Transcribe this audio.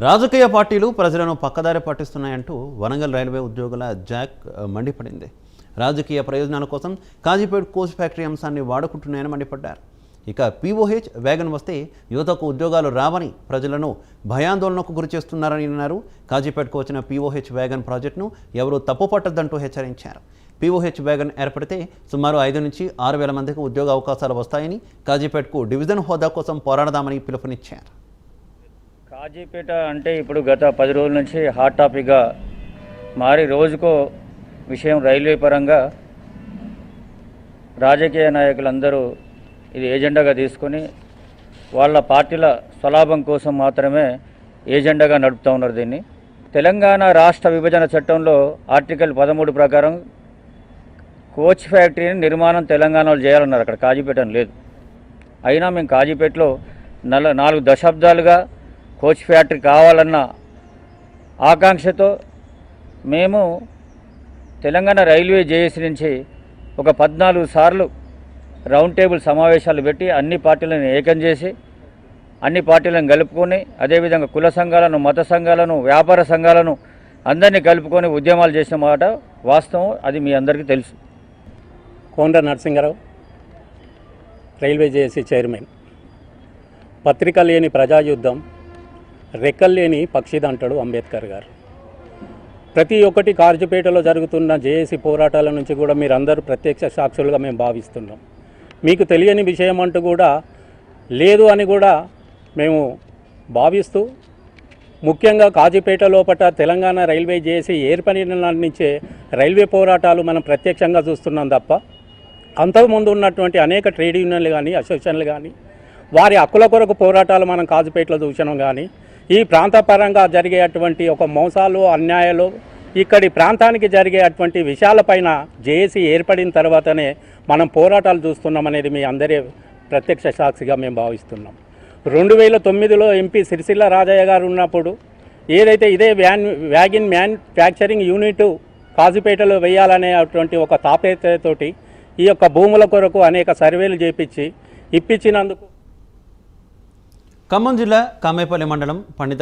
రాజకీయ పార్టీలు ప్రజలను పక్కదారి పట్టిస్తున్నాయంటూ వరంగల్ రైల్వే ఉద్యోగుల జాక్ మండిపడింది. రాజకీయ ప్రయోజనాల కోసం కాజీపేట్ కోచ్ ఫ్యాక్టరీ అంశాన్ని వాడుకుంటున్నాయని మండిపడ్డారు. ఇక పీఓహెచ్ వ్యాగన్ వస్తే యువతకు ఉద్యోగాలు రావని ప్రజలను భయాందోళనకు గురిచేస్తున్నారని అన్నారు. కాజీపేట్కు వచ్చిన పీఓహెచ్ వ్యాగన్ ప్రాజెక్టును ఎవరూ తప్పుపట్టద్దంటూ హెచ్చరించారు. పీఓహెచ్ వ్యాగన్ ఏర్పడితే సుమారు 5 నుంచి 6,000 మందికి ఉద్యోగ అవకాశాలు వస్తాయని, కాజీపేట్కు డివిజన్ హోదా కోసం పోరాడదామని పిలుపునిచ్చారు. కాజీపేట అంటే ఇప్పుడు గత 10 రోజుల నుంచి హాట్ టాపిక్గా మారి రోజుకో విషయం రైల్వే పరంగా రాజకీయ నాయకులందరూ ఇది ఏజెండాగా తీసుకొని వాళ్ళ పార్టీల స్వలాభం కోసం మాత్రమే ఏజెండాగా నడుపుతూ ఉన్నారు. దీన్ని తెలంగాణ రాష్ట్ర విభజన చట్టంలో ఆర్టికల్ 13 ప్రకారం కోచ్ ఫ్యాక్టరీని నిర్మాణం తెలంగాణలో చేయాలన్నారు. అక్కడ కాజీపేట లేదు. అయినా మేము కాజీపేటలో 4 దశాబ్దాలుగా కోచ్ ఫ్యాక్టరీ కావాలన్న ఆకాంక్షతో మేము తెలంగాణ రైల్వే జేఏసీ నుంచి ఒక 14 సార్లు రౌండ్ టేబుల్ సమావేశాలు పెట్టి అన్ని పార్టీలను ఏకం చేసి అన్ని పార్టీలను కలుపుకొని, అదేవిధంగా కుల సంఘాలను, మత సంఘాలను, వ్యాపార సంఘాలను అందరినీ కలుపుకొని ఉద్యమాలు చేసిన మాట వాస్తవం. అది మీ అందరికీ తెలుసు. Kondra Narasimharao, railway JAC chairman. పత్రిక లేని ప్రజాయుద్ధం, రెక్కలు లేని పక్షిది అంటాడు అంబేద్కర్ గారు. ప్రతి ఒక్కటి కాజీపేటలో జరుగుతున్న జేఏసీ పోరాటాల నుంచి కూడా మీరందరూ ప్రత్యక్ష సాక్షులుగా మేము భావిస్తున్నాం. మీకు తెలియని విషయం అంటూ కూడా లేదు అని కూడా మేము భావిస్తూ, ముఖ్యంగా కాజీపేట లోపల తెలంగాణ రైల్వే జేఏసీ ఏర్పడిన నుంచే రైల్వే పోరాటాలు మనం ప్రత్యక్షంగా చూస్తున్నాం తప్ప అంతకుముందు ఉన్నటువంటి అనేక ట్రేడ్ యూనియన్లు కానీ, అసోసియేషన్లు కానీ వారి హక్కుల కొరకు పోరాటాలు మనం కాజీపేటలో చూసినాం. కానీ ఈ ప్రాంత పరంగా జరిగేటువంటి ఒక మోసాలు, అన్యాయాలు, ఇక్కడి ప్రాంతానికి జరిగేటువంటి విషయాలపైన జేఏసీ ఏర్పడిన తర్వాతనే మనం పోరాటాలు చూస్తున్నాం అనేది మీ అందరి ప్రత్యక్ష సాక్షిగా మేము భావిస్తున్నాం. 2009లో ఎంపీ సిరిసిల్ల రాజయ్య గారు ఉన్నప్పుడు ఏదైతే ఇదే వ్యాగన్ మ్యానుఫ్యాక్చరింగ్ యూనిట్ కాజీపేటలో వేయాలనేటువంటి ఒక తాపేతతోటి ఈ యొక్క భూముల కొరకు అనేక సర్వేలు చేపించి ఇప్పించినందుకు ఖమ్మం జిల్లా కామేపల్లి మండలం పండిత